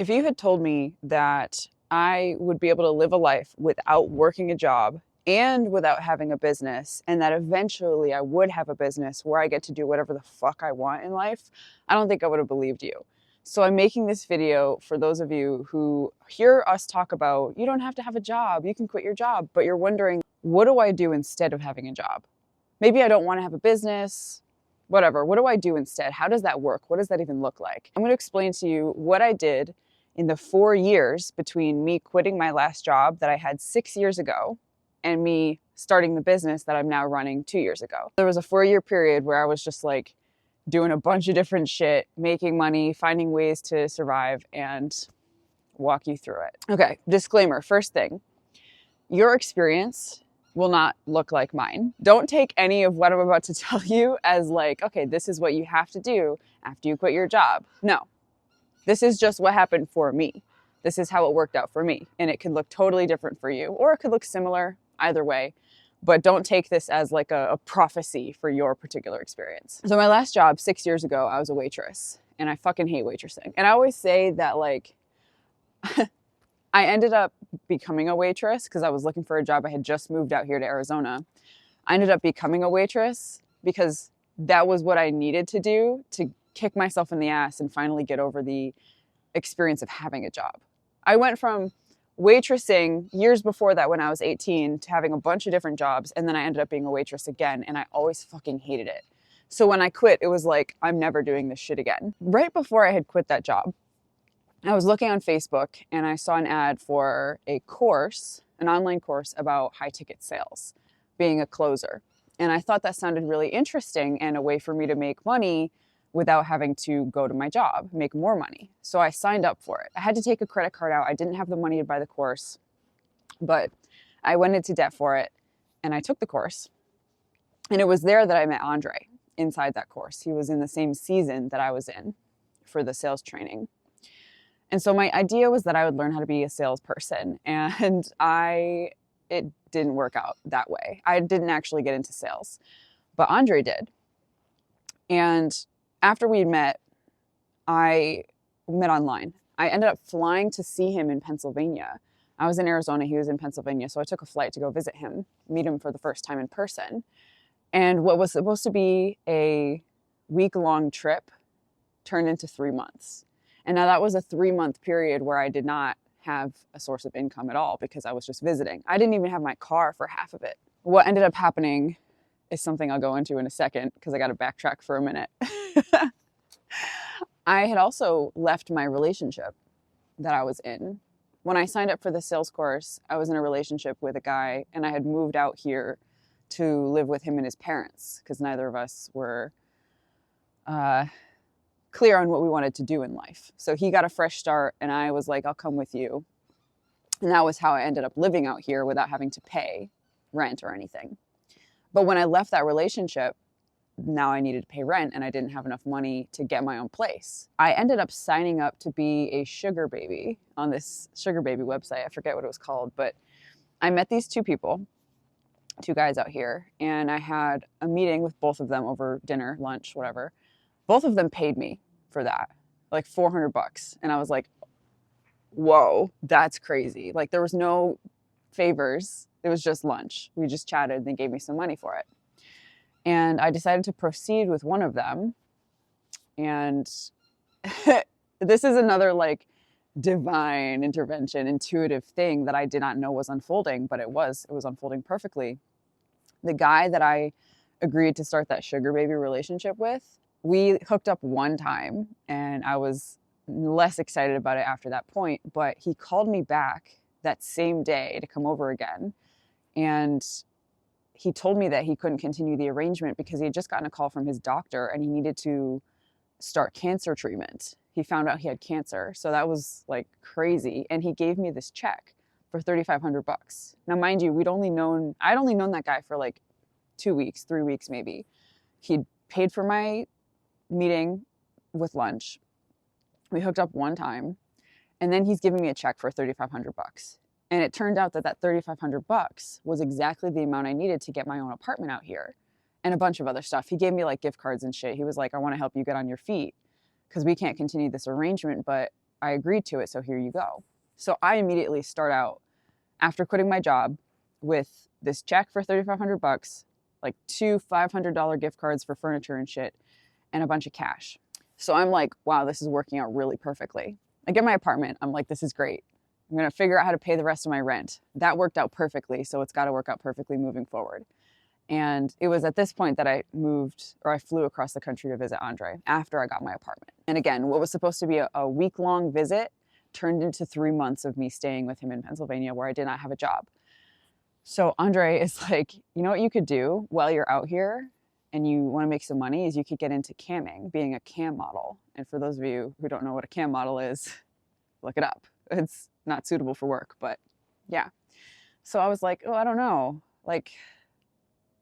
If you had told me that I would be able to live a life without working a job and without having a business, and that eventually I would have a business where I get to do whatever the fuck I want in life, I don't think I would have believed you. So I'm making this video for those of you who hear us talk about you don't have to have a job, you can quit your job, but you're wondering, what do I do instead of having a job? Maybe I don't want to have a business, whatever. What do I do instead? How does that work? What does that even look like? I'm going to explain to you what I did in the 4 years between me quitting my last job that I had 6 years ago and me starting the business that I'm now running 2 years ago. There was a 4-year period where I was just like doing a bunch of different shit, making money, finding ways to survive, and walk you through it. Okay, disclaimer, first thing, your experience will not look like mine. Don't take any of what I'm about to tell you as like, okay, this is what you have to do after you quit your job. No, this is just what happened for me. This is how it worked out for me. And it could look totally different for you, or it could look similar, either way. But don't take this as like a prophecy for your particular experience. So my last job 6 years ago, I was a waitress, and I fucking hate waitressing. And I always say that like, I ended up becoming a waitress because I was looking for a job. I had just moved out here to Arizona. I ended up becoming a waitress because that was what I needed to do to kick myself in the ass and finally get over the experience of having a job. I went from waitressing years before that when I was 18 to having a bunch of different jobs, and then I ended up being a waitress again, and I always fucking hated it. So when I quit, it was like, I'm never doing this shit again. Right before I had quit that job, I was looking on Facebook and I saw an ad for a course, an online course about high ticket sales, being a closer. And I thought that sounded really interesting and a way for me to make money without having to go to my job, make more money. So I signed up for it. I had to take a credit card out. I didn't have the money to buy the course, but I went into debt for it and I took the course. And it was there that I met Andre inside that course. He was in the same season that I was in for the sales training. And so my idea was that I would learn how to be a salesperson, and it didn't work out that way. I didn't actually get into sales, but Andre did. And after we met, I met online. I ended up flying to see him in Pennsylvania. I was in Arizona, he was in Pennsylvania, so I took a flight to go visit him, meet him for the first time in person. And what was supposed to be a week-long trip turned into 3 months. And now that was a 3-month period where I did not have a source of income at all because I was just visiting. I didn't even have my car for half of it. What ended up happening is something I'll go into in a second because I got to backtrack for a minute. I had also left my relationship that I was in. When I signed up for the sales course, I was in a relationship with a guy, and I had moved out here to live with him and his parents because neither of us were clear on what we wanted to do in life. So he got a fresh start and I was like, I'll come with you. And that was how I ended up living out here without having to pay rent or anything. But when I left that relationship, now I needed to pay rent and I didn't have enough money to get my own place. I ended up signing up to be a sugar baby on this sugar baby website. I forget what it was called, but I met these two people, two guys out here, and I had a meeting with both of them over dinner, lunch, whatever. Both of them paid me for that, like $400. And I was like, whoa, that's crazy. Like there was no favors. It was just lunch. We just chatted and they gave me some money for it. And I decided to proceed with one of them. And this is another like divine intervention, intuitive thing that I did not know was unfolding, but it was unfolding perfectly. The guy that I agreed to start that sugar baby relationship with, we hooked up one time and I was less excited about it after that point, but he called me back that same day to come over again. And he told me that he couldn't continue the arrangement because he had just gotten a call from his doctor and he needed to start cancer treatment. He found out he had cancer. So that was like crazy. And he gave me this check for $3,500. Now, mind you, I'd only known that guy for like 2 weeks, 3 weeks, maybe. He'd paid for my meeting with lunch. We hooked up one time, and then he's giving me a check for $3,500. And it turned out that that $3,500 was exactly the amount I needed to get my own apartment out here and a bunch of other stuff. He gave me like gift cards and shit. He was like, I want to help you get on your feet because we can't continue this arrangement, but I agreed to it, so here you go. So I immediately start out, after quitting my job, with this check for $3,500, like 2 $500 gift cards for furniture and shit, and a bunch of cash. So I'm like, wow, this is working out really perfectly. I get my apartment. I'm like, this is great. I'm going to figure out how to pay the rest of my rent. That worked out perfectly, so it's got to work out perfectly moving forward. And it was at this point that I flew across the country to visit Andre after I got my apartment. And again, what was supposed to be a week-long visit turned into 3 months of me staying with him in Pennsylvania where I did not have a job. So Andre is like, you know what you could do while you're out here and you want to make some money is you could get into camming, being a cam model. And for those of you who don't know what a cam model is, look it up. It's not suitable for work, but yeah. So I was like, oh, I don't know. Like,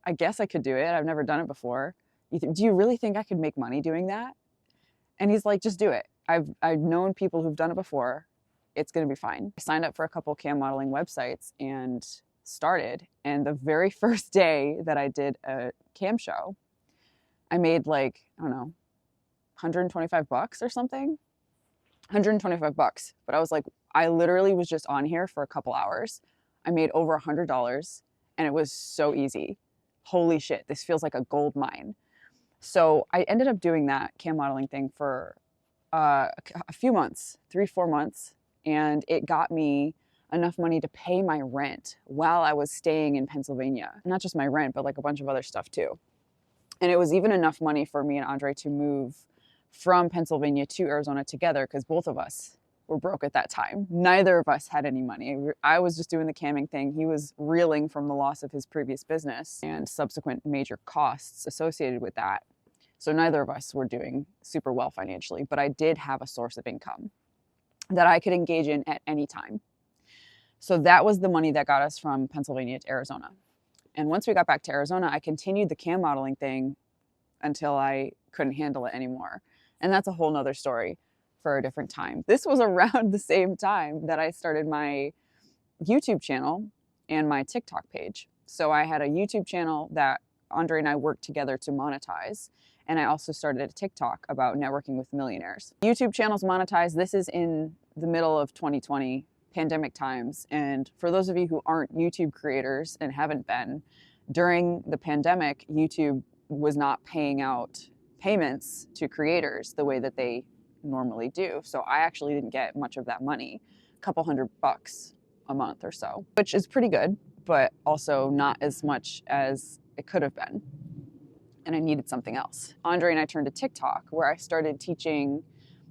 I guess I could do it. I've never done it before. Do you really think I could make money doing that? And he's like, just do it. I've known people who've done it before. It's going to be fine. I signed up for a couple cam modeling websites and started. And the very first day that I did a cam show, I made like, I don't know, $125 or something. $125. But I was like, I literally was just on here for a couple hours. I made over $100 and it was so easy. Holy shit, this feels like a gold mine. So I ended up doing that cam modeling thing for a few months, 3-4 months. And it got me enough money to pay my rent while I was staying in Pennsylvania. Not just my rent, but like a bunch of other stuff too. And it was even enough money for me and Andre to move from Pennsylvania to Arizona together because both of us were broke at that time. Neither of us had any money. I was just doing the camming thing. He was reeling from the loss of his previous business and subsequent major costs associated with that. So neither of us were doing super well financially, but I did have a source of income that I could engage in at any time. So that was the money that got us from Pennsylvania to Arizona. And once we got back to Arizona, I continued the cam modeling thing until I couldn't handle it anymore. And that's a whole nother story for a different time. This was around the same time that I started my YouTube channel and my TikTok page. So I had a YouTube channel that Andre and I worked together to monetize. And I also started a TikTok about networking with millionaires. YouTube channel's monetized. This is in the middle of 2020, pandemic times. And for those of you who aren't YouTube creators and haven't been, during the pandemic, YouTube was not paying out payments to creators the way that they normally do. So I actually didn't get much of that money, a couple $100 a month or so, which is pretty good, but also not as much as it could have been. And I needed something else. Andre and I turned to TikTok, where I started teaching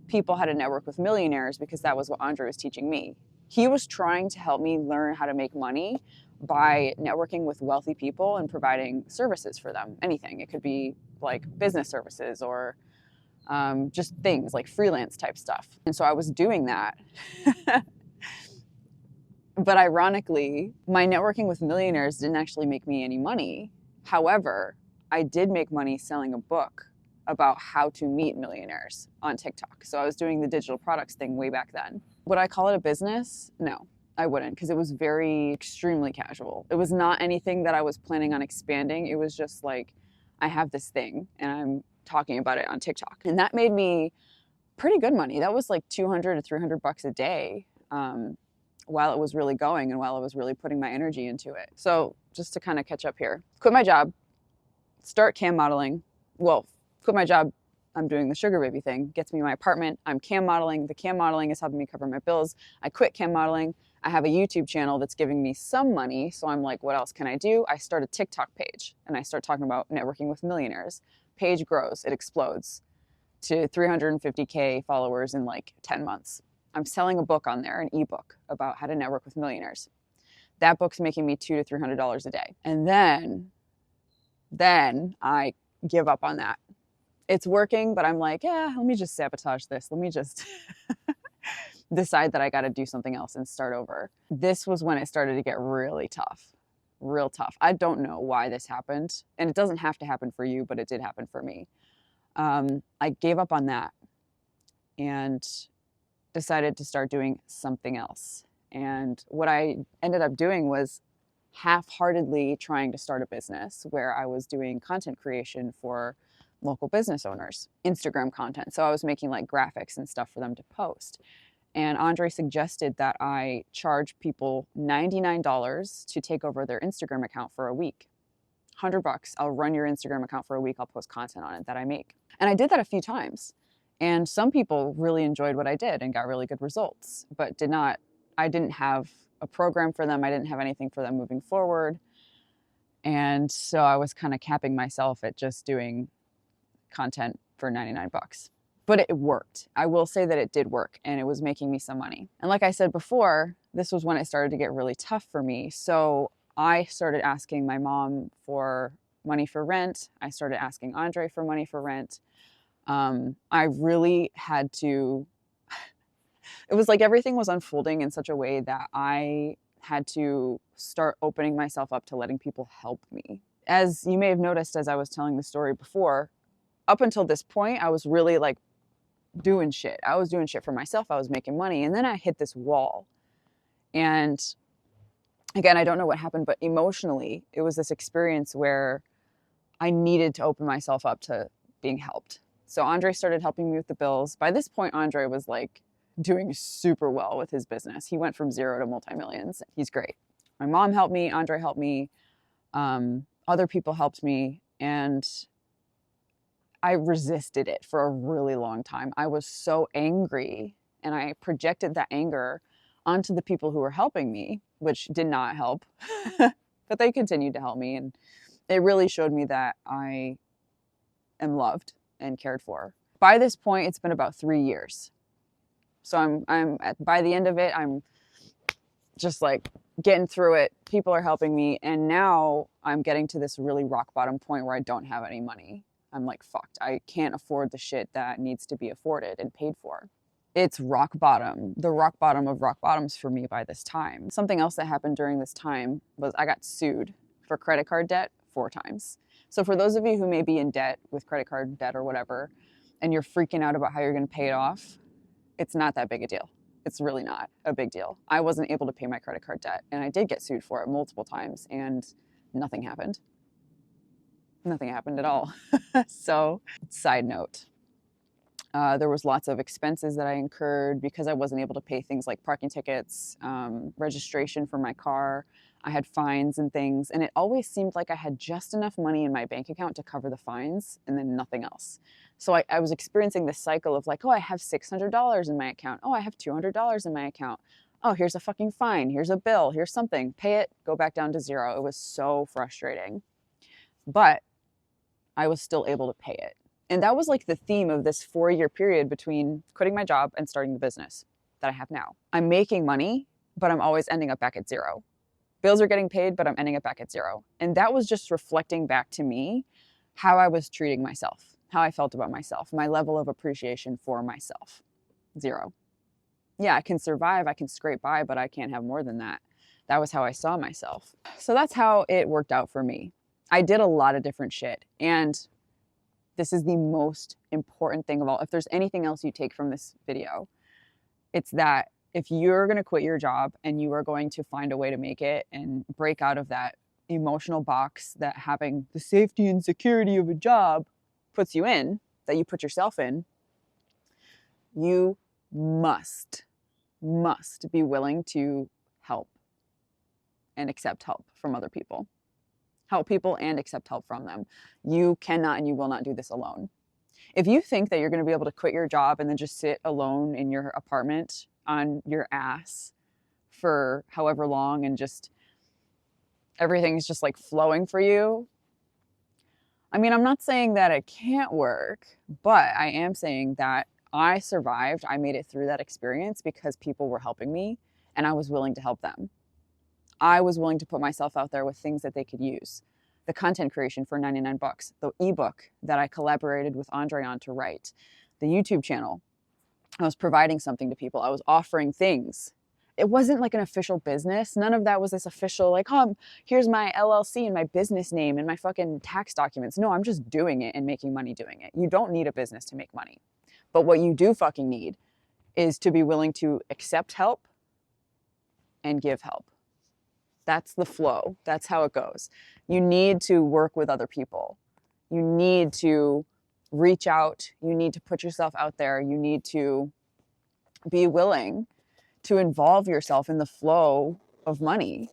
people how to network with millionaires because that was what Andre was teaching me. He was trying to help me learn how to make money by networking with wealthy people and providing services for them. Anything. It could be like business services or just things like freelance type stuff. And so I was doing that. But ironically, my networking with millionaires didn't actually make me any money. However, I did make money selling a book about how to meet millionaires on TikTok. So I was doing the digital products thing way back then. Would I call it a business? No, I wouldn't, because it was very extremely casual. It was not anything that I was planning on expanding. It was just like, I have this thing and I'm talking about it on TikTok. And that made me pretty good money. That was like $200 to $300 a day while it was really going and while I was really putting my energy into it. So just to kind of catch up here, quit my job, start cam modeling. Well, quit my job, I'm doing the sugar baby thing, gets me my apartment, I'm cam modeling. The cam modeling is helping me cover my bills. I quit cam modeling. I have a YouTube channel that's giving me some money. So I'm like, what else can I do? I start a TikTok page and I start talking about networking with millionaires. Page grows, it explodes to 350K followers in like 10 months. I'm selling a book on there, an ebook about how to network with millionaires. That book's making me $200 to $300 a day. And then I give up on that. It's working, but I'm like, yeah, let me just sabotage this. Let me just decide that I got to do something else and start over. This was when it started to get really tough, real tough. I don't know why this happened, and it doesn't have to happen for you, but it did happen for me. I gave up on that and decided to start doing something else. And what I ended up doing was half-heartedly trying to start a business where I was doing content creation for local business owners, Instagram content. So I was making like graphics and stuff for them to post. And Andre suggested that I charge people $99 to take over their Instagram account for a week. $100, I'll run your Instagram account for a week. I'll post content on it that I make. And I did that a few times. And some people really enjoyed what I did and got really good results, but I didn't have a program for them. I didn't have anything for them moving forward. And so I was kind of capping myself at just doing content for $99. But it worked. I will say that it did work, and it was making me some money. And like I said before, this was when it started to get really tough for me. So I started asking my mom for money for rent. I started asking Andre for money for rent. I really had to, it was like everything was unfolding in such a way that I had to start opening myself up to letting people help me. As you may have noticed as I was telling the story before, up until this point, I was really like doing shit. I was doing shit for myself. I was making money. And then I hit this wall. And again, I don't know what happened, but emotionally, it was this experience where I needed to open myself up to being helped. So Andre started helping me with the bills. By this point, Andre was like doing super well with his business. He went from zero to multi-millions. He's great. My mom helped me. Andre helped me. Other people helped me. And I resisted it for a really long time. I was so angry, and I projected that anger onto the people who were helping me, which did not help, but they continued to help me. And it really showed me that I am loved and cared for. By this point, it's been about 3 years. So by the end of it, I'm just like getting through it. People are helping me. And now I'm getting to this really rock bottom point where I don't have any money. I'm like, fucked. I can't afford the shit that needs to be afforded and paid for. It's rock bottom, the rock bottom of rock bottoms for me by this time. Something else that happened during this time was I got sued for credit card debt 4 times. So for those of you who may be in debt with credit card debt or whatever, and you're freaking out about how you're going to pay it off, it's not that big a deal. It's really not a big deal. I wasn't able to pay my credit card debt, and I did get sued for it multiple times, and nothing happened. Nothing happened at all. So, side note, there was lots of expenses that I incurred because I wasn't able to pay things like parking tickets, registration for my car. I had fines and things, and it always seemed like I had just enough money in my bank account to cover the fines and then nothing else. So I was experiencing this cycle of like, oh, I have $600 in my account. Oh, I have $200 in my account. Oh, here's a fucking fine. Here's a bill. Here's something. Pay it, go back down to zero. It was so frustrating. But I was still able to pay it. And that was like the theme of this 4-year period between quitting my job and starting the business that I have now. I'm making money, but I'm always ending up back at zero. Bills are getting paid, but I'm ending up back at zero. And that was just reflecting back to me how I was treating myself, how I felt about myself, my level of appreciation for myself. Zero. Yeah, I can survive, I can scrape by, but I can't have more than that. That was how I saw myself. So that's how it worked out for me. I did a lot of different shit. And this is the most important thing of all. If there's anything else you take from this video, it's that if you're going to quit your job and you are going to find a way to make it and break out of that emotional box that having the safety and security of a job puts you in, that you put yourself in, you must be willing to help and accept help from other people. Help people and accept help from them. You cannot and you will not do this alone. If you think that you're going to be able to quit your job and then just sit alone in your apartment on your ass for however long and just everything's just like flowing for you, I mean, I'm not saying that it can't work, but I am saying that I survived. I made it through that experience because people were helping me and I was willing to help them. I was willing to put myself out there with things that they could use. The content creation for $99, the ebook that I collaborated with Andre on to write, the YouTube channel. I was providing something to people. I was offering things. It wasn't like an official business. None of that was this official, like, oh, here's my LLC and my business name and my fucking tax documents. No, I'm just doing it and making money doing it. You don't need a business to make money. But what you do fucking need is to be willing to accept help and give help. That's the flow. That's how it goes. You need to work with other people. You need to reach out. You need to put yourself out there. You need to Be willing to involve yourself in the flow of money.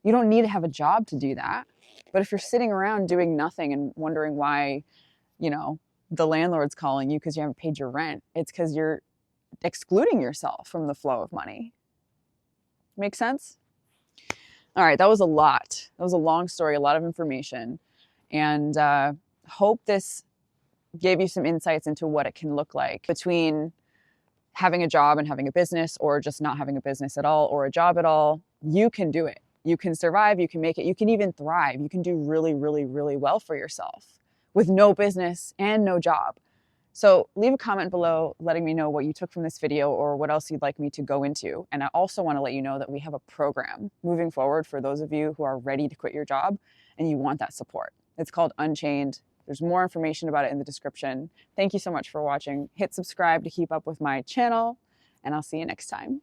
You don't need to have a job to do that. But if you're sitting around doing nothing and wondering why, you know, the landlord's calling you because you haven't paid your rent, it's because you're excluding yourself from the flow of money. Make sense? All right, that was a lot. That was a long story, a lot of information. And hope this gave you some insights into what it can look like between having a job and having a business, or just not having a business at all or a job at all. You can do it. You can survive. You can make it. You can even thrive. You can do really, really, really well for yourself with no business and no job. So leave a comment below letting me know what you took from this video or what else you'd like me to go into. And I also want to let you know that we have a program moving forward for those of you who are ready to quit your job and you want that support. It's called Unchained. There's more information about it in the description. Thank you so much for watching. Hit subscribe to keep up with my channel, and I'll see you next time.